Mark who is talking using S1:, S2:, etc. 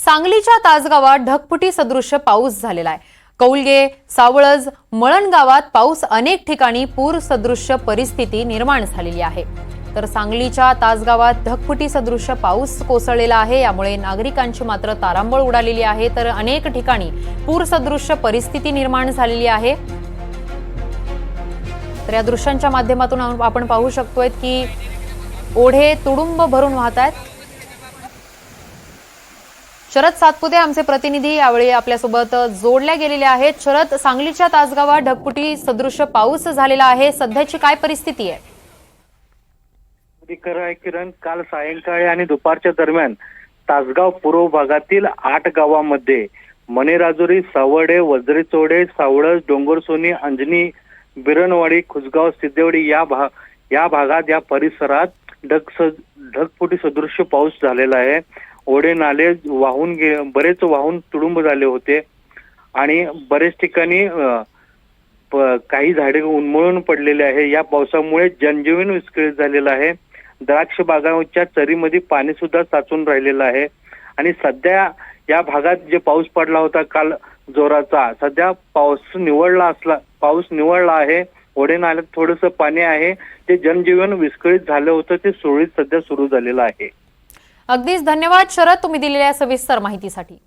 S1: सांगलीच्या तासगावात ढगफुटी सदृश्य पाऊस झालेला आहे। कौलगे, सावळज, मळण गावात पाऊस अनेक ठिकाणी पूर सदृश्य परिस्थिती निर्माण झालेली आहे। तर सांगलीच्या तासगावात ढगफुटी सदृश्य पाऊस कोसळलेला आहे। यामुळे नागरिकांची मात्र तारांबळ उडालेली आहे। तर अनेक ठिकाणी पूर सदृश्य परिस्थिती निर्माण झालेली आहे। तर या दृश्यांच्या माध्यमातून आपण पाहू शकतोय की ओढे तुडुंब भरून वाहत आहेत। शरद सातपुते आमचे प्रतिनिधी यावेळी आपल्यासोबत जोडल्या गेलेले आहेत। शरद, सांगलीच्या तासगावात ढगफुटी सदृश्य पाऊस झालेला आहे, सध्याची काय परिस्थिती आहे?
S2: किरण, काल सायंकाळी आणि दुपारच्या दरम्यान तासगाव पूर्व भागातील 8 गावांमध्ये मणेराजुरी, सावडे, वज्रेचोडे, सावळज, डोंगरसोनी, अंजनी, बिरणवाडी, खुसगाव, सिद्धेवाडी या भागात या परिसरात ढगफुटी सदृश्य पाऊस झालेला आहे। ओढे नाले बरेच वाहून तुडुंब झाले होते आणि बरेच ठिकाणी काही झाडे उन्मळून पडलेले आहे। या पावसामुळे जनजीवन विस्कळीत झालेलं आहे। द्राक्ष बागांच्या चरीमध्ये पाणी सुद्धा साचून राहिलेलं आहे आणि सध्या या भागात जे पाऊस पडला होता काल जोराचा, सध्या पाऊस निवळला आहे। ओढे नाल्यात थोडंसं पाणी आहे, ते जनजीवन विस्कळीत झालं होतं ते सुरळीत सध्या सुरू झालेलं आहे।
S1: अगदीच धन्यवाद शरद, तुम्ही दिलेल्या सविस्तर माहितीसाठी।